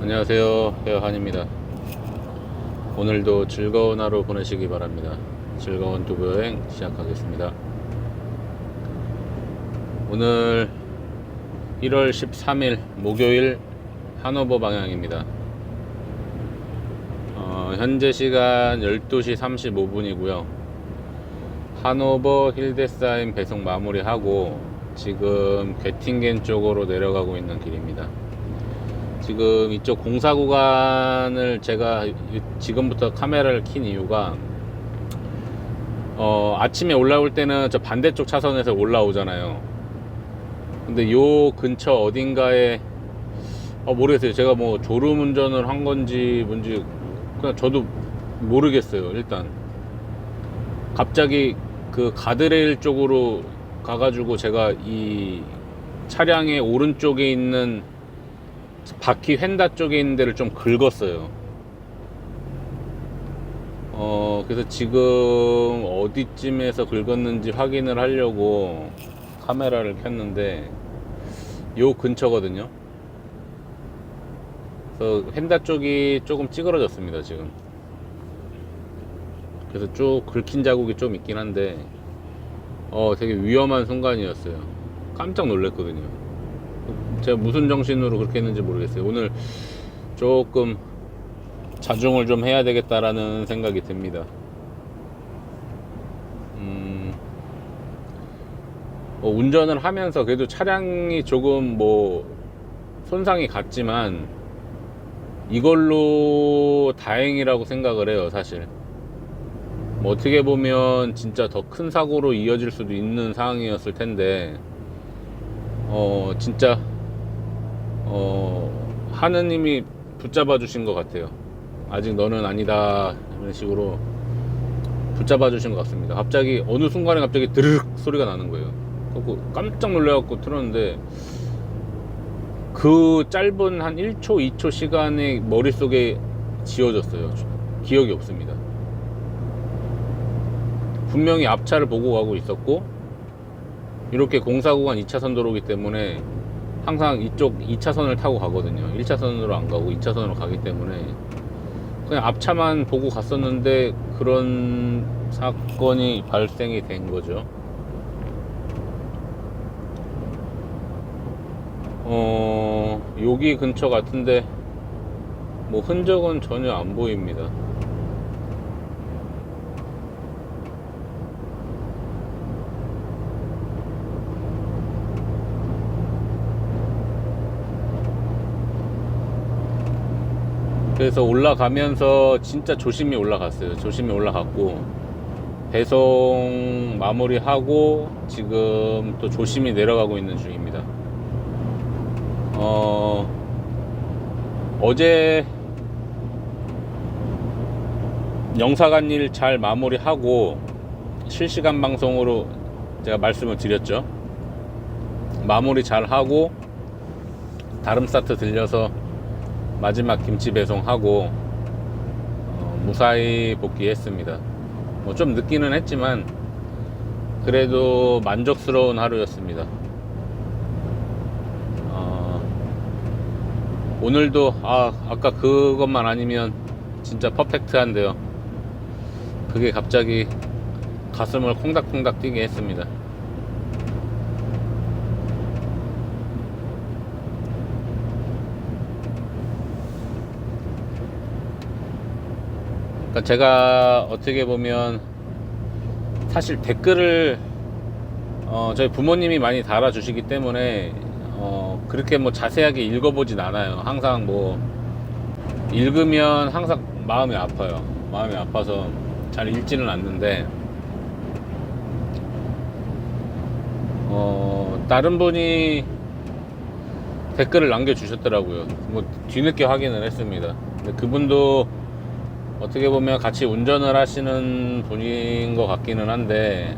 안녕하세요, 배어한입니다. 오늘도 즐거운 하루 보내시기 바랍니다. 즐거운 두부여행 시작하겠습니다. 오늘 1월 13일 목요일 하노버 방향입니다. 현재 시간 12시 35분이고요 하노버 힐데스하임 배송 마무리하고 지금 괴팅겐 쪽으로 내려가고 있는 길입니다. 지금 이쪽 공사 구간을 제가 지금부터 카메라를 킨 이유가 아침에 올라올 때는 저 반대쪽 차선에서 올라오잖아요. 근데 요 근처 어딘가에 모르겠어요. 제가 뭐 졸음 운전을 한 건지 뭔지 그냥 저도 모르겠어요. 일단 갑자기 그 가드레일 쪽으로 가가지고 제가 이 차량의 오른쪽에 있는 바퀴 휀다 쪽에 있는 데를 좀 긁었어요. 그래서 지금 어디쯤에서 긁었는지 확인을 하려고 카메라를 켰는데 요 근처거든요. 그래서 휀다 쪽이 조금 찌그러졌습니다 지금. 그래서 쭉 긁힌 자국이 좀 있긴 한데 되게 위험한 순간이었어요. 깜짝 놀랐거든요. 제가 무슨 정신으로 그렇게 했는지 모르겠어요. 오늘 조금 자중을 좀 해야 되겠다라는 생각이 듭니다. 운전을 하면서 그래도 차량이 조금 뭐 손상이 갔지만 이걸로 다행이라고 생각을 해요. 사실 뭐 어떻게 보면 진짜 더 큰 사고로 이어질 수도 있는 상황이었을 텐데 진짜 하느님이 붙잡아 주신 것 같아요. 아직 너는 아니다 이런 식으로 붙잡아 주신 것 같습니다. 갑자기 어느 순간에 갑자기 드르륵 소리가 나는 거예요. 깜짝 놀래갖고 틀었는데 그 짧은 한 1초 2초 시간에 머릿속에 지워졌어요. 기억이 없습니다. 분명히 앞차를 보고 가고 있었고 이렇게 공사구간 2차선 도로이기 때문에 항상 이쪽 2차선을 타고 가거든요. 1차선으로 안 가고 2차선으로 가기 때문에 그냥 앞차만 보고 갔었는데 그런 사건이 발생이 된 거죠. 여기 근처 같은데 뭐 흔적은 전혀 안 보입니다. 그래서 올라가면서 진짜 조심히 올라갔어요. 조심히 올라갔고 배송 마무리하고 지금 또 조심히 내려가고 있는 중입니다. 어제 영사관 일 잘 마무리하고 실시간 방송으로 제가 말씀을 드렸죠. 마무리 잘 하고 다름사트 들려서 마지막 김치 배송하고 무사히 복귀했습니다. 뭐 좀 늦기는 했지만 그래도 만족스러운 하루였습니다. 오늘도 아까 그것만 아니면 진짜 퍼펙트한데요. 그게 갑자기 가슴을 콩닥콩닥 뛰게 했습니다. 그러니까 제가 어떻게 보면 사실 댓글을 저희 부모님이 많이 달아주시기 때문에 그렇게 뭐 자세하게 읽어보진 않아요. 항상 뭐 읽으면 항상 마음이 아파요. 마음이 아파서 잘 읽지는 않는데 다른 분이 댓글을 남겨주셨더라고요. 뭐 뒤늦게 확인을 했습니다. 근데 그분도 어떻게 보면 같이 운전을 하시는 분인 것 같기는 한데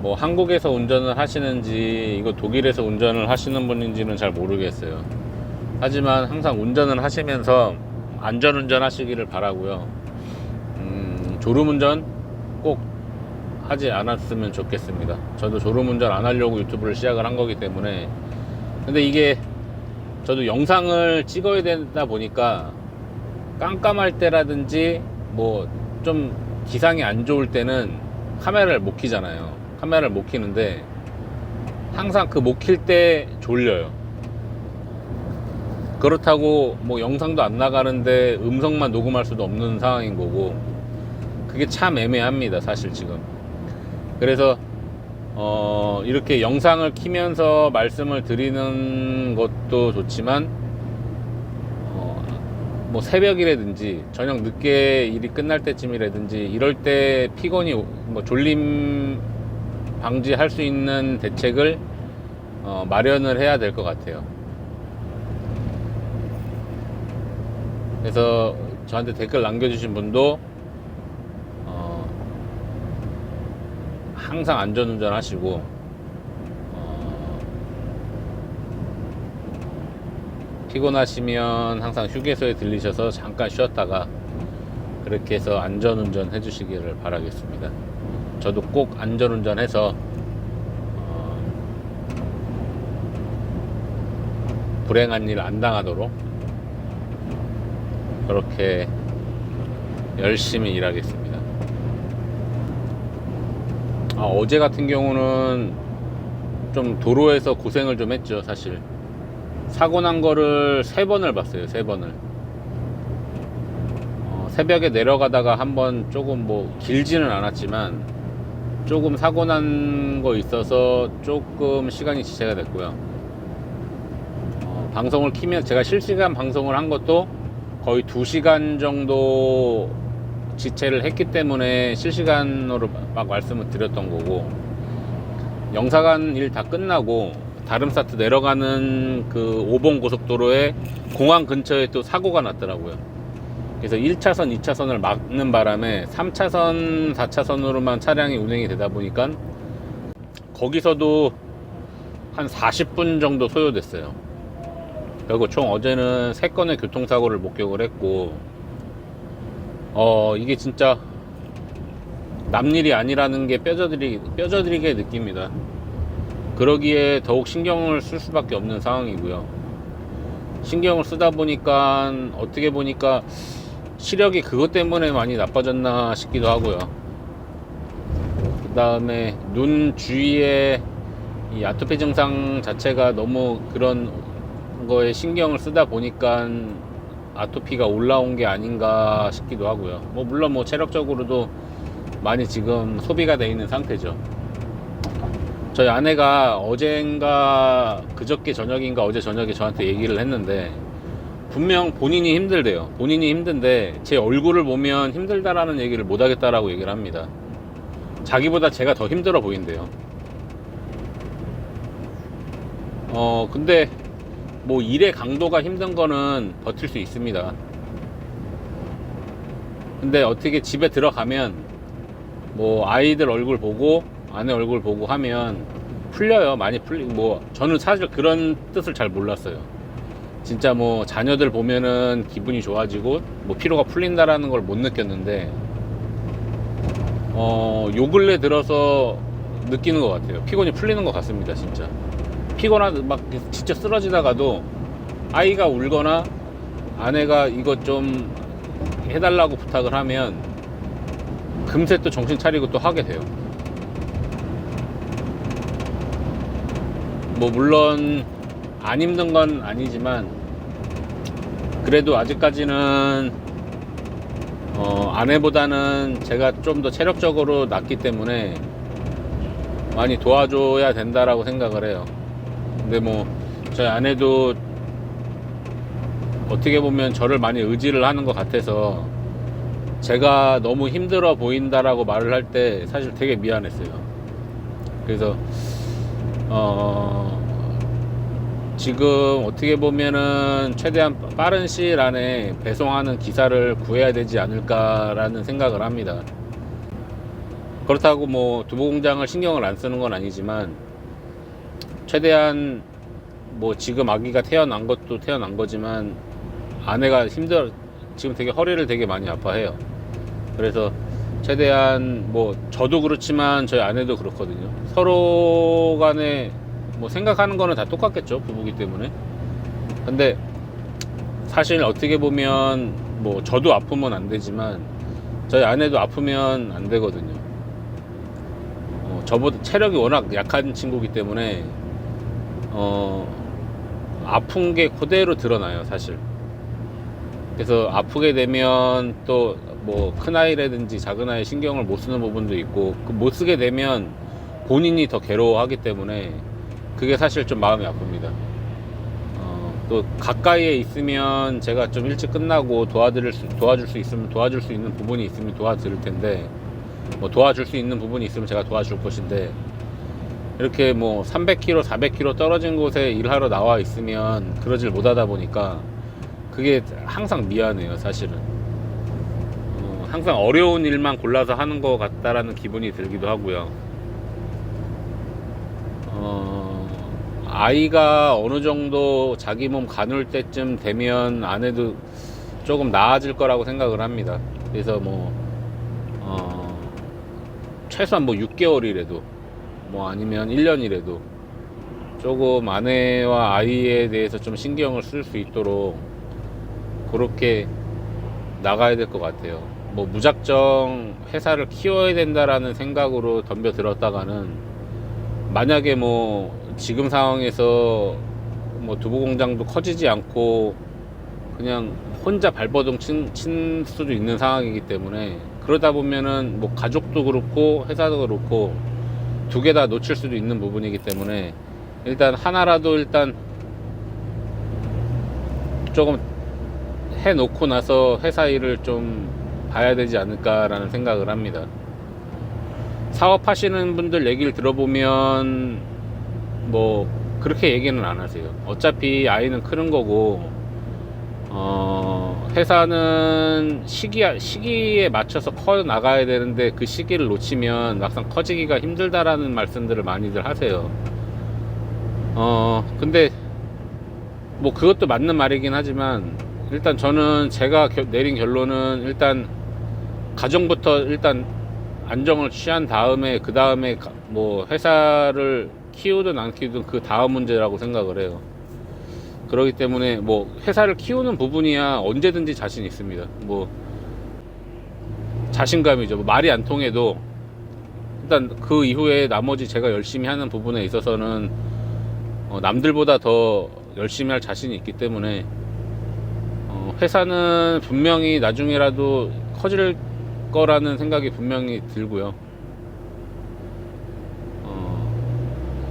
뭐 한국에서 운전을 하시는지 이거 독일에서 운전을 하시는 분인지는 잘 모르겠어요. 하지만 항상 운전을 하시면서 안전운전 하시기를 바라고요. 졸음운전 꼭 하지 않았으면 좋겠습니다. 저도 졸음운전 안 하려고 유튜브를 시작을 한 거기 때문에. 근데 이게 저도 영상을 찍어야 되다 보니까 깜깜할 때라든지 뭐 좀 기상이 안 좋을 때는 카메라를 못 켜잖아요. 카메라를 못 켜는데 항상 그 못 켤 때 졸려요. 그렇다고 뭐 영상도 안 나가는데 음성만 녹음할 수도 없는 상황인 거고, 그게 참 애매합니다 사실 지금. 그래서 이렇게 영상을 키면서 말씀을 드리는 것도 좋지만 뭐 새벽이라든지 저녁 늦게 일이 끝날 때쯤이라든지 이럴 때 피곤이 뭐 졸림 방지할 수 있는 대책을 마련을 해야 될 것 같아요. 그래서 저한테 댓글 남겨주신 분도 항상 안전운전 하시고 피곤하시면 항상 휴게소에 들리셔서 잠깐 쉬었다가 그렇게 해서 안전운전 해주시기를 바라겠습니다. 저도 꼭 안전운전해서 불행한 일 안 당하도록 그렇게 열심히 일하겠습니다. 어제 같은 경우는 좀 도로에서 고생을 좀 했죠. 사실 사고 난 거를 3번을 봤어요. 3번을 새벽에 내려가다가 한번 조금 뭐 길지는 않았지만 조금 사고 난 거 있어서 조금 시간이 지체가 됐고요. 방송을 키면 제가 실시간 방송을 한 것도 거의 2시간 정도 지체를 했기 때문에 실시간으로 막 말씀을 드렸던 거고, 영사관 일 다 끝나고 다름사트 내려가는 그 5번 고속도로에 공항 근처에 또 사고가 났더라고요. 그래서 1차선, 2차선을 막는 바람에 3차선, 4차선으로만 차량이 운행이 되다 보니까 거기서도 한 40분 정도 소요됐어요. 그리고 총 어제는 3건의 교통사고를 목격을 했고, 이게 진짜 남일이 아니라는 게 뼈저리게 느낍니다. 그러기에 더욱 신경을 쓸 수밖에 없는 상황이고요. 신경을 쓰다 보니까 어떻게 보니까 시력이 그것 때문에 많이 나빠졌나 싶기도 하고요. 그 다음에 눈 주위에 이 아토피 증상 자체가 너무 그런 거에 신경을 쓰다 보니까 아토피가 올라온 게 아닌가 싶기도 하고요. 뭐 물론 뭐 체력적으로도 많이 지금 소비가 되어 있는 상태죠. 저희 아내가 어젠가 그저께 저녁인가 어제 저녁에 저한테 얘기를 했는데, 분명 본인이 힘들대요. 본인이 힘든데 제 얼굴을 보면 힘들다라는 얘기를 못 하겠다라고 얘기를 합니다. 자기보다 제가 더 힘들어 보인대요. 근데 뭐 일의 강도가 힘든 거는 버틸 수 있습니다. 근데 어떻게 집에 들어가면 뭐 아이들 얼굴 보고 아내 얼굴 보고 하면 풀려요. 많이 뭐 저는 사실 그런 뜻을 잘 몰랐어요. 진짜 뭐 자녀들 보면은 기분이 좋아지고 뭐 피로가 풀린다라는 걸 못 느꼈는데 요 근래 들어서 느끼는 것 같아요. 피곤이 풀리는 것 같습니다. 진짜 피곤하다 막 진짜 쓰러지다가도 아이가 울거나 아내가 이것 좀 해달라고 부탁을 하면 금세 또 정신 차리고 또 하게 돼요. 뭐 물론 안 힘든 건 아니지만 그래도 아직까지는 아내보다는 제가 좀 더 체력적으로 낫기 때문에 많이 도와줘야 된다라고 생각을 해요. 근데 뭐 저희 아내도 어떻게 보면 저를 많이 의지를 하는 것 같아서 제가 너무 힘들어 보인다라고 말을 할 때 사실 되게 미안했어요. 그래서 지금 어떻게 보면은 최대한 빠른 시일 안에 배송하는 기사를 구해야 되지 않을까라는 생각을 합니다. 그렇다고 뭐 두부공장을 신경을 안 쓰는 건 아니지만 최대한 뭐 지금 아기가 태어난 것도 태어난 거지만 아내가 지금 되게 허리를 되게 많이 아파해요. 그래서 최대한 뭐 저도 그렇지만 저희 아내도 그렇거든요. 서로 간에 뭐 생각하는 거는 다 똑같겠죠. 부부기 때문에. 근데 사실 어떻게 보면 뭐 저도 아프면 안 되지만 저희 아내도 아프면 안 되거든요. 저보다 체력이 워낙 약한 친구이기 때문에 아픈 게 그대로 드러나요, 사실. 그래서 아프게 되면 또 뭐 큰아이라든지 작은아이 신경을 못 쓰는 부분도 있고, 못 쓰게 되면 본인이 더 괴로워하기 때문에 그게 사실 좀 마음이 아픕니다. 또 가까이에 있으면 제가 좀 일찍 끝나고 도와줄 수 있으면 도와줄 수 있는 부분이 있으면 도와드릴 텐데, 뭐 도와줄 수 있는 부분이 있으면 제가 도와줄 것인데, 이렇게 뭐 300km, 400km 떨어진 곳에 일하러 나와 있으면 그러질 못하다 보니까 그게 항상 미안해요, 사실은. 항상 어려운 일만 골라서 하는 것 같다라는 기분이 들기도 하고요. 아이가 어느 정도 자기 몸 가눌 때쯤 되면 아내도 조금 나아질 거라고 생각을 합니다. 그래서 뭐 최소한 뭐 6개월이라도 뭐 아니면 1년이라도 조금 아내와 아이에 대해서 좀 신경을 쓸 수 있도록 그렇게 나가야 될 것 같아요. 뭐 무작정 회사를 키워야 된다라는 생각으로 덤벼들었다가는, 만약에 뭐 지금 상황에서 뭐 두부공장도 커지지 않고 그냥 혼자 발버둥 친 수도 있는 상황이기 때문에, 그러다 보면은 뭐 가족도 그렇고 회사도 그렇고 두 개 다 놓칠 수도 있는 부분이기 때문에, 일단 하나라도 일단 조금 해놓고 나서 회사 일을 좀 봐야 되지 않을까라는 생각을 합니다. 사업하시는 분들 얘기를 들어보면 뭐 그렇게 얘기는 안 하세요. 어차피 아이는 크는 거고, 회사는 시기에 맞춰서 커 나가야 되는데 그 시기를 놓치면 막상 커지기가 힘들다라는 말씀들을 많이들 하세요. 근데 뭐 그것도 맞는 말이긴 하지만, 일단 저는 제가 내린 결론은 일단 가정부터 일단 안정을 취한 다음에, 그 다음에 뭐 회사를 키우든 안 키우든 그 다음 문제라고 생각을 해요. 그렇기 때문에 뭐 회사를 키우는 부분이야 언제든지 자신 있습니다. 뭐 자신감이죠. 뭐 말이 안 통해도 일단 그 이후에 나머지 제가 열심히 하는 부분에 있어서는 남들보다 더 열심히 할 자신이 있기 때문에, 회사는 분명히 나중에라도 커질 거라는 생각이 분명히 들고요.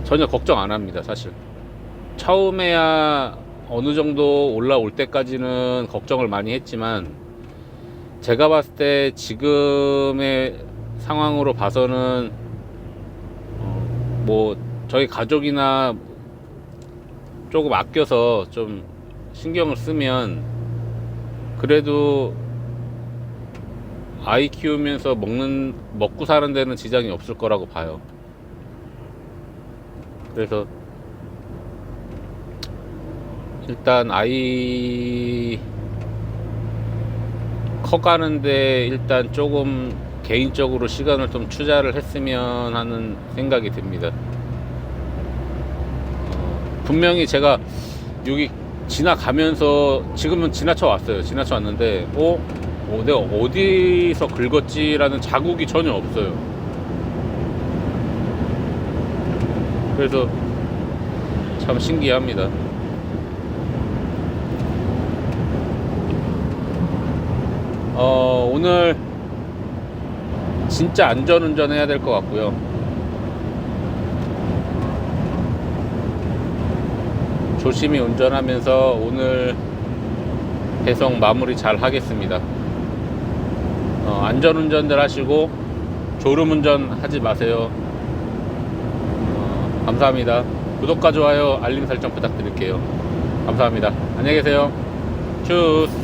전혀 걱정 안 합니다, 사실. 처음에야 어느 정도 올라올 때까지는 걱정을 많이 했지만, 제가 봤을 때 지금의 상황으로 봐서는 뭐 저희 가족이나 조금 아껴서 좀 신경을 쓰면 그래도 아이 키우면서 먹고 사는 데는 지장이 없을 거라고 봐요. 그래서 일단 아이 커가는데 일단 조금 개인적으로 시간을 좀 투자를 했으면 하는 생각이 듭니다. 분명히 제가 여기 지나가면서, 지금은 지나쳐 왔어요. 지나쳐 왔는데 내가 어디서 긁었지라는 자국이 전혀 없어요. 그래서 참 신기합니다. 오늘 진짜 안전운전 해야 될 것 같고요. 조심히 운전하면서 오늘 배송 마무리 잘 하겠습니다. 안전운전들 하시고 졸음운전 하지 마세요. 감사합니다. 구독과 좋아요, 알림 설정 부탁드릴게요. 감사합니다. 안녕히 계세요. 츄스.